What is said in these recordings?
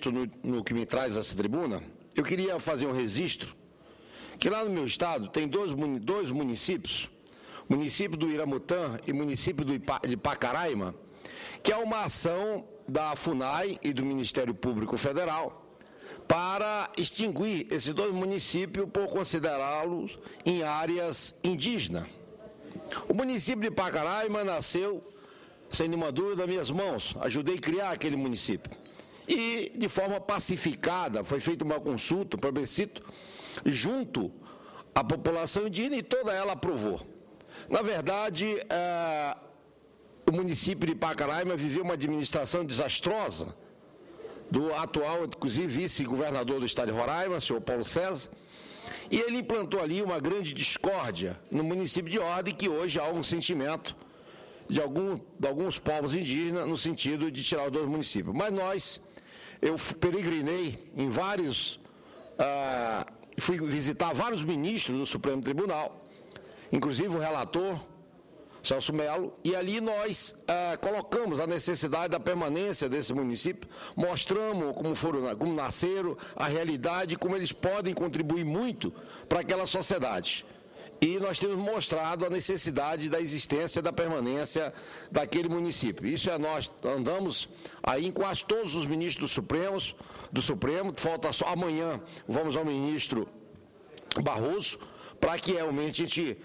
acredito no que me traz essa tribuna, eu queria fazer um registro que lá no meu estado tem dois municípios, município do Iramutã e município de Pacaraima, que é uma ação da FUNAI e do Ministério Público Federal para extinguir esses dois municípios por considerá-los em áreas indígenas. O município de Pacaraima nasceu, sem nenhuma dúvida, das minhas mãos. Ajudei a criar aquele município. E, de forma pacificada, foi feita uma consulta, um plebiscito, junto à população indígena e toda ela aprovou. Na verdade, o município de Pacaraima viveu uma administração desastrosa do atual, inclusive, vice-governador do estado de Roraima, o senhor Paulo César, e ele implantou ali uma grande discórdia no município de Ordem, que hoje há um sentimento de alguns povos indígenas no sentido de tirar os dois municípios. Mas eu peregrinei em fui visitar vários ministros do Supremo Tribunal, inclusive o relator, Celso Melo, e ali nós colocamos a necessidade da permanência desse município, mostramos como nasceram, a realidade, como eles podem contribuir muito para aquela sociedade. E nós temos mostrado a necessidade da existência, da permanência daquele município. Isso nós andamos aí em quase todos os ministros do Supremo, falta só amanhã, vamos ao ministro Barroso, para que realmente a gente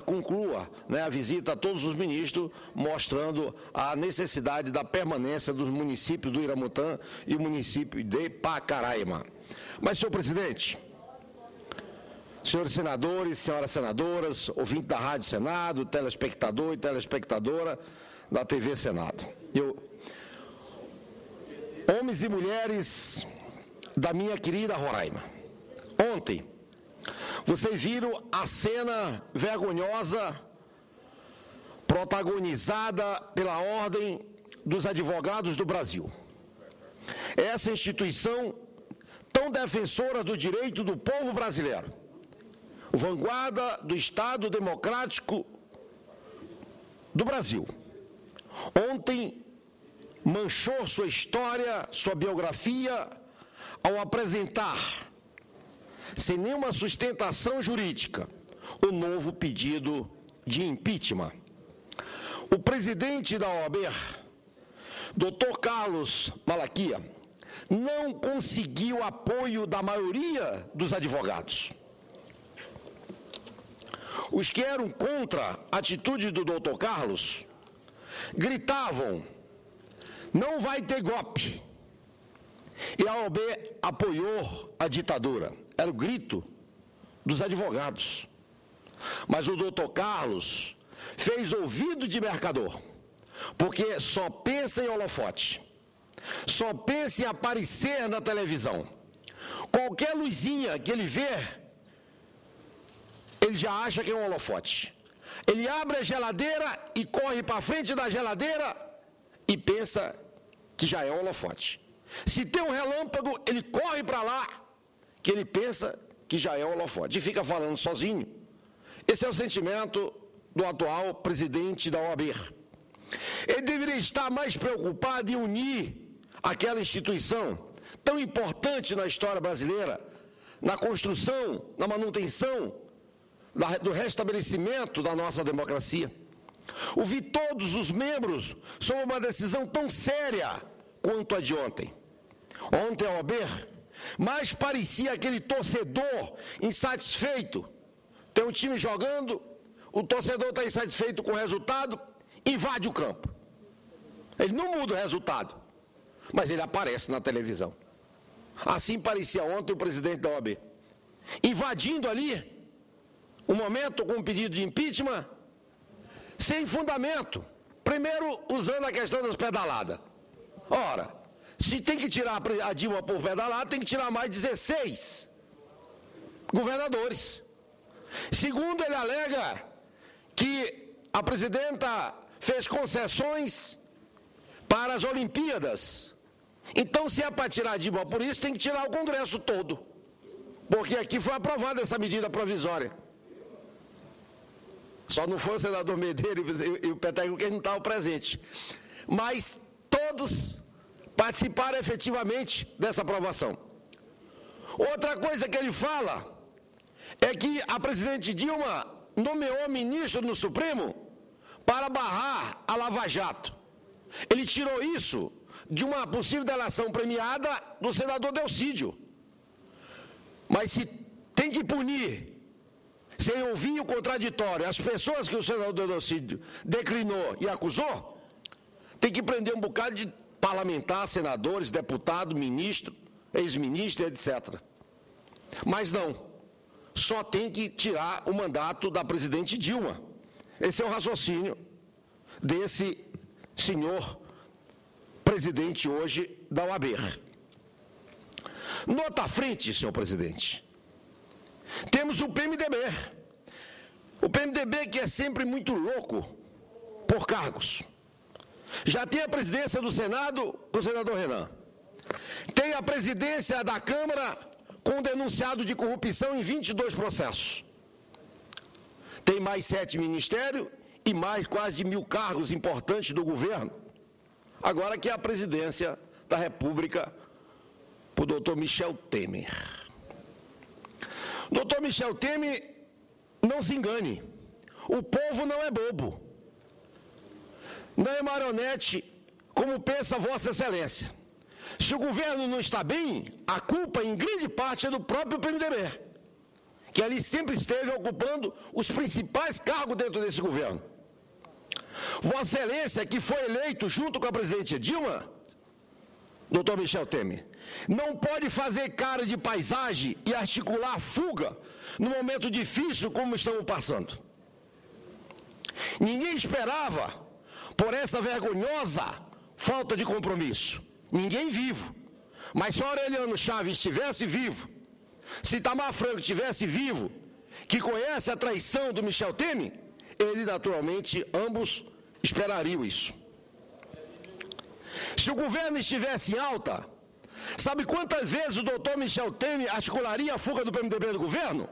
conclua, né, a visita a todos os ministros, mostrando a necessidade da permanência dos municípios do Iramutã e o município de Pacaraima. Mas, senhor presidente, senhores senadores, senhoras senadoras, ouvintes da Rádio Senado, telespectador e telespectadora da TV Senado. Homens e mulheres da minha querida Roraima, ontem, vocês viram a cena vergonhosa protagonizada pela Ordem dos Advogados do Brasil. Essa instituição tão defensora do direito do povo brasileiro, vanguarda do Estado Democrático do Brasil. Ontem manchou sua história, sua biografia, ao apresentar, sem nenhuma sustentação jurídica, o novo pedido de impeachment. O presidente da OAB, Dr. Carlos Malaquia, não conseguiu apoio da maioria dos advogados. Os que eram contra a atitude do Dr. Carlos gritavam: não vai ter golpe. E a OAB apoiou a ditadura. Era o grito dos advogados. Mas o doutor Carlos fez ouvido de mercador, porque só pensa em holofote, só pensa em aparecer na televisão. Qualquer luzinha que ele vê, ele já acha que é um holofote. Ele abre a geladeira e corre para frente da geladeira e pensa que já é um holofote. Se tem um relâmpago, ele corre para lá, que ele pensa que já é um holofote, e fica falando sozinho. Esse é o sentimento do atual presidente da OAB. Ele deveria estar mais preocupado em unir aquela instituição tão importante na história brasileira, na construção, na manutenção, do restabelecimento da nossa democracia. Ouvir todos os membros sobre uma decisão tão séria quanto a de ontem. Ontem a OAB mais parecia aquele torcedor insatisfeito. Tem um time jogando, o torcedor está insatisfeito com o resultado, invade o campo. Ele não muda o resultado, mas ele aparece na televisão. Assim parecia ontem o presidente da OAB, invadindo ali o momento com um pedido de impeachment, sem fundamento. Primeiro, usando a questão das pedaladas. Ora, se tem que tirar a Dilma por pedalada, tem que tirar mais 16 governadores. Segundo, ele alega que a presidenta fez concessões para as Olimpíadas. Então, se é para tirar a Dilma por isso, tem que tirar o Congresso todo. Porque aqui foi aprovada essa medida provisória. Só não foi o senador Medeiros e o Peteco que não estavam presentes. Mas todos participaram efetivamente dessa aprovação. Outra coisa que ele fala é que a presidente Dilma nomeou ministro no Supremo para barrar a Lava Jato. Ele tirou isso de uma possível delação premiada do senador Delcídio. Mas se tem que punir, sem ouvir o contraditório, as pessoas que o senador Delcídio declinou e acusou, tem que prender um bocado de parlamentar, senadores, deputado, ministro, ex-ministro, etc. Mas não, só tem que tirar o mandato da presidente Dilma. Esse é o raciocínio desse senhor presidente hoje da OAB. Nota à frente, senhor presidente. Temos o PMDB. O PMDB que é sempre muito louco por cargos. Já tem a presidência do Senado, o senador Renan. Tem a presidência da Câmara com denunciado de corrupção em 22 processos. Tem mais 7 ministérios e mais quase 1.000 cargos importantes do governo. Agora que é a presidência da República para o doutor Michel Temer. Doutor Michel Temer, não se engane, o povo não é bobo. Não é marionete, como pensa Vossa Excelência. Se o governo não está bem, a culpa, em grande parte, é do próprio PMDB, que ali sempre esteve ocupando os principais cargos dentro desse governo. Vossa Excelência, que foi eleito junto com a presidente Dilma, doutor Michel Temer, não pode fazer cara de paisagem e articular fuga no momento difícil como estamos passando. Ninguém esperava por essa vergonhosa falta de compromisso. Ninguém vivo. Mas se Aureliano Chaves estivesse vivo, se Itamar Franco estivesse vivo, que conhece a traição do Michel Temer, ele naturalmente, ambos, esperariam isso. Se o governo estivesse em alta, sabe quantas vezes o doutor Michel Temer articularia a fuga do PMDB do governo?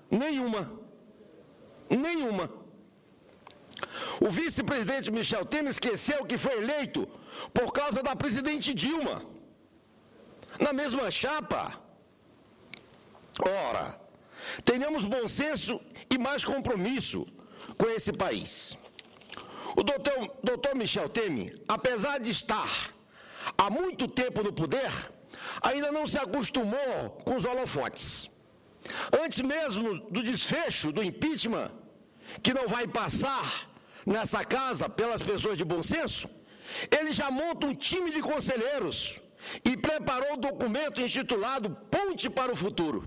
Nenhuma. Nenhuma. O vice-presidente Michel Temer esqueceu que foi eleito por causa da presidente Dilma. Na mesma chapa. Ora, tenhamos bom senso e mais compromisso com esse país. O doutor Michel Temer, apesar de estar há muito tempo no poder, ainda não se acostumou com os holofotes. Antes mesmo do desfecho do impeachment, que não vai passar nessa casa pelas pessoas de bom senso, ele já monta um time de conselheiros e preparou um documento intitulado Ponte para o Futuro,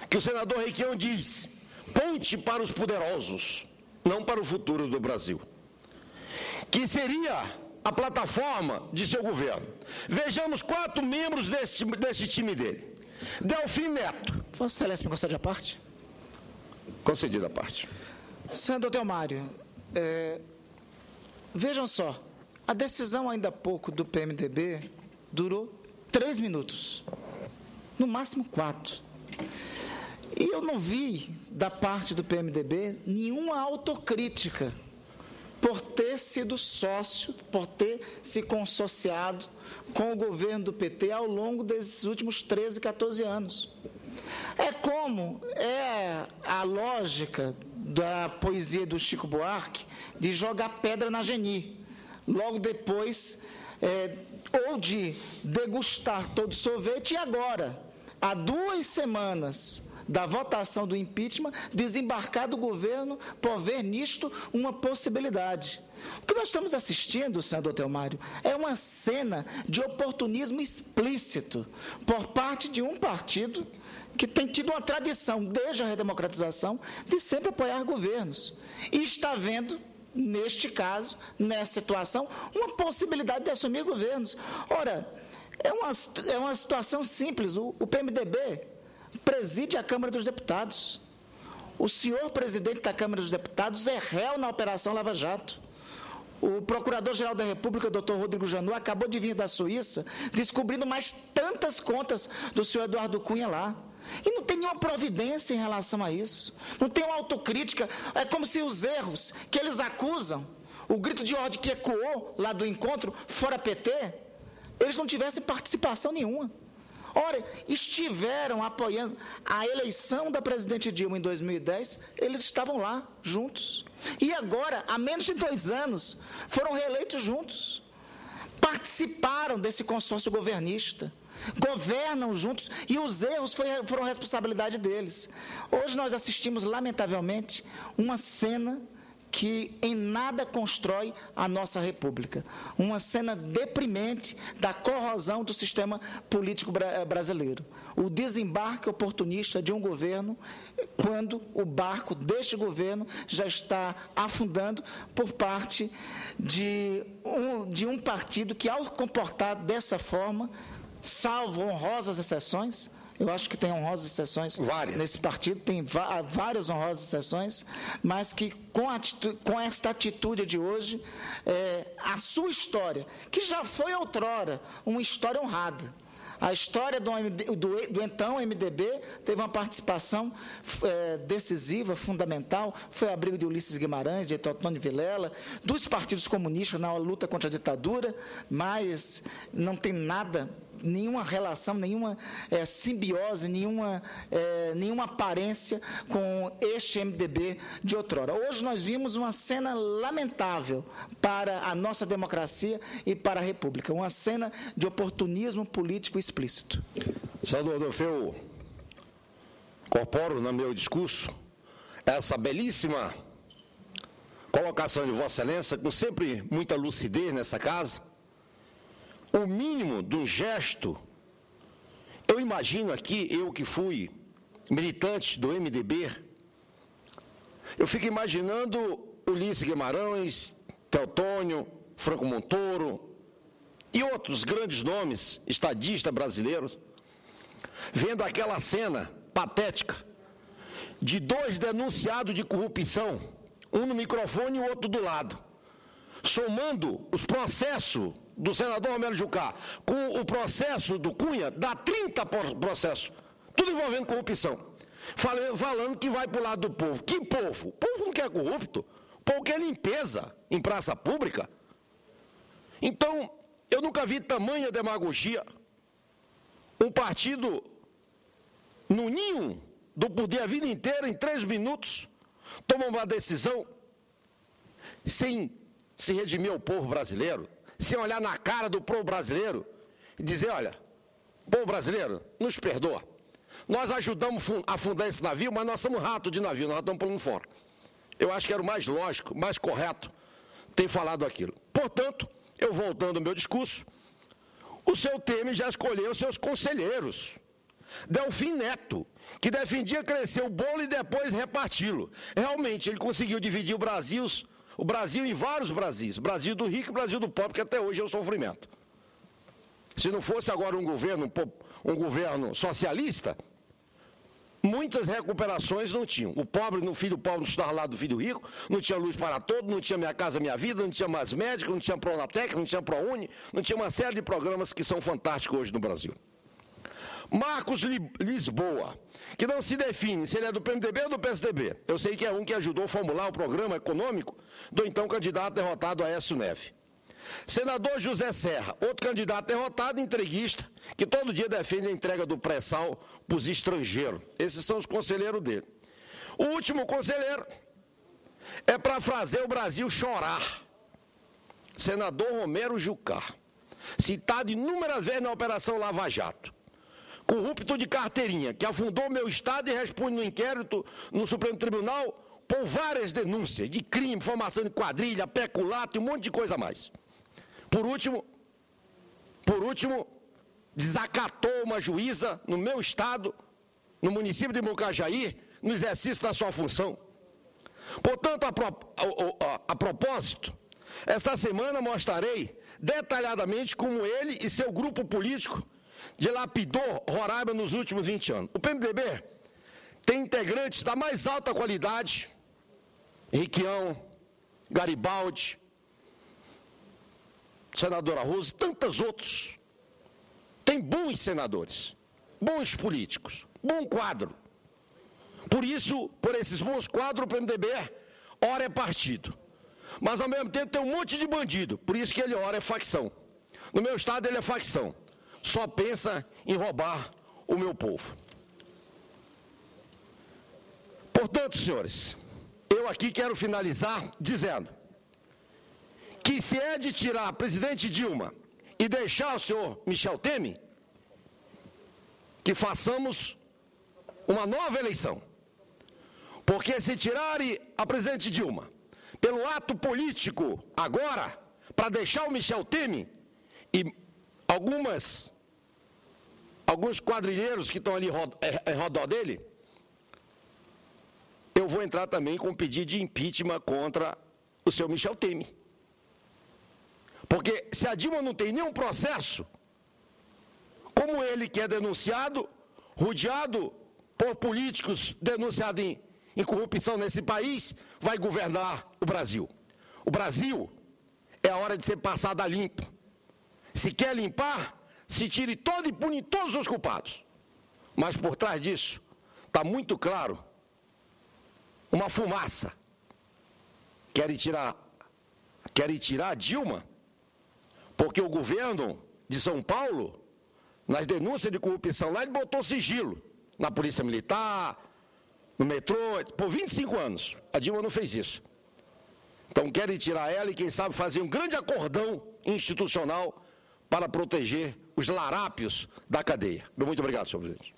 que o senador Requião diz, ponte para os poderosos, não para o futuro do Brasil, que seria a plataforma de seu governo. Vejamos 4 membros desse time dele. Delfim Neto. Vossa Excelência, me concede a parte? Concedida a parte. Senador Delmário, vejam só, a decisão ainda há pouco do PMDB durou 3 minutos, no máximo 4. E eu não vi, da parte do PMDB, nenhuma autocrítica por ter sido sócio, por ter se consociado com o governo do PT ao longo desses últimos 13, 14 anos. É como a lógica da poesia do Chico Buarque de jogar pedra na geni, logo depois, ou de degustar todo o sorvete, e agora, há 2 semanas da votação do impeachment, desembarcar do governo por ver nisto uma possibilidade. O que nós estamos assistindo, senador Delmário, é uma cena de oportunismo explícito por parte de um partido que tem tido uma tradição, desde a redemocratização, de sempre apoiar governos. E está vendo, neste caso, nessa situação, uma possibilidade de assumir governos. Ora, é uma situação simples. O PMDB preside a Câmara dos Deputados. O senhor presidente da Câmara dos Deputados é réu na Operação Lava Jato. O Procurador-Geral da República, doutor Rodrigo Janot, acabou de vir da Suíça, descobrindo mais tantas contas do senhor Eduardo Cunha lá. E não tem nenhuma providência em relação a isso. Não tem uma autocrítica. É como se os erros que eles acusam, o grito de ordem que ecoou lá do encontro, fora PT, eles não tivessem participação nenhuma. Ora, estiveram apoiando a eleição da presidente Dilma em 2010, eles estavam lá, juntos. E agora, há menos de 2 anos, foram reeleitos juntos. Participaram desse consórcio governista, governam juntos, e os erros foram responsabilidade deles. Hoje nós assistimos, lamentavelmente, uma cena que em nada constrói a nossa república. Uma cena deprimente da corrosão do sistema político brasileiro. O desembarque oportunista de um governo, quando o barco deste governo já está afundando por parte de um partido que, ao comportar dessa forma, salvo honrosas exceções, eu acho que tem honrosas exceções nesse partido, tem várias honrosas exceções, mas que com esta atitude de hoje, a sua história, que já foi outrora uma história honrada. A história do então MDB teve uma participação decisiva, fundamental, foi o abrigo de Ulisses Guimarães, de Teotônio Vilela, dos partidos comunistas na luta contra a ditadura, mas não tem nada, nenhuma relação, nenhuma simbiose, nenhuma aparência com este MDB de outrora. Hoje nós vimos uma cena lamentável para a nossa democracia e para a República, uma cena de oportunismo político explícito. Senador Adolfo, eu incorporo no meu discurso essa belíssima colocação de Vossa Excelência, com sempre muita lucidez nessa casa. O mínimo de um gesto, eu imagino aqui, eu que fui militante do MDB, eu fico imaginando Ulisses Guimarães, Teotônio, Franco Montoro e outros grandes nomes estadistas brasileiros, vendo aquela cena patética de 2 denunciados de corrupção, um no microfone e o outro do lado, somando os processos do senador Romero Jucá com o processo do Cunha, dá 30 processos, tudo envolvendo corrupção, falando que vai para o lado do povo. Que povo? O povo não quer corrupto, o povo quer limpeza em praça pública. Então, eu nunca vi tamanha demagogia, um partido no ninho do poder a vida inteira, em 3 minutos, toma uma decisão sem se redimir ao povo brasileiro, sem olhar na cara do povo brasileiro e dizer, olha, povo brasileiro, nos perdoa. Nós ajudamos a afundar esse navio, mas nós somos rato de navio, nós estamos pulando fora. Eu acho que era o mais lógico, mais correto ter falado aquilo. Portanto, eu voltando ao meu discurso, o seu Temer já escolheu seus conselheiros. Delfim Neto, que defendia crescer o bolo e depois reparti-lo. Realmente, ele conseguiu dividir o Brasil em vários Brasis, Brasil do rico e Brasil do pobre, que até hoje é o sofrimento. Se não fosse agora um governo socialista, muitas recuperações não tinham. O pobre, no filho pobre, estava lá do filho rico, não tinha luz para todos, não tinha Minha Casa Minha Vida, não tinha mais médico, não tinha Pronatec, não tinha ProUni, não tinha uma série de programas que são fantásticos hoje no Brasil. Marcos Lisboa, que não se define se ele é do PMDB ou do PSDB. Eu sei que é um que ajudou a formular o programa econômico do então candidato derrotado Aécio Neves. Senador José Serra, outro candidato derrotado, entreguista, que todo dia defende a entrega do pré-sal para os estrangeiros. Esses são os conselheiros dele. O último conselheiro é para fazer o Brasil chorar. Senador Romero Jucá, citado inúmeras vezes na Operação Lava Jato. Corrupto de carteirinha, que afundou meu Estado e responde no inquérito no Supremo Tribunal por várias denúncias de crime, formação de quadrilha, peculato e um monte de coisa a mais. Por último, desacatou uma juíza no meu Estado, no município de Mucajaí, no exercício da sua função. Portanto, a propósito, esta semana mostrarei detalhadamente como ele e seu grupo político dilapidou Roraima nos últimos 20 anos. O PMDB tem integrantes da mais alta qualidade, Requião, Garibaldi, senadora Rose, tantos outros. Tem bons senadores, bons políticos, bom quadro. Por isso, por esses bons quadros, o PMDB ora é partido. Mas, ao mesmo tempo, tem um monte de bandido, por isso que ele ora é facção. No meu estado ele é facção, só pensa em roubar o meu povo. Portanto, senhores, eu aqui quero finalizar dizendo que se é de tirar a presidente Dilma e deixar o senhor Michel Temer, que façamos uma nova eleição. Porque se tirarem a presidente Dilma pelo ato político agora, para deixar o Michel Temer e alguns quadrilheiros que estão ali em redor dele, eu vou entrar também com um pedido de impeachment contra o senhor Michel Temer. Porque se a Dilma não tem nenhum processo, como ele que é denunciado, rodeado por políticos denunciados em corrupção nesse país, vai governar o Brasil. O Brasil é a hora de ser passado a limpo. Se quer limpar, se tire todo e pune todos os culpados. Mas por trás disso, está muito claro uma fumaça. Querem tirar a Dilma, porque o governo de São Paulo, nas denúncias de corrupção lá, ele botou sigilo na Polícia Militar, no metrô, por 25 anos. A Dilma não fez isso. Então querem tirar ela e, quem sabe, fazer um grande acordão institucional para proteger os larápios da cadeia. Muito obrigado, senhor presidente.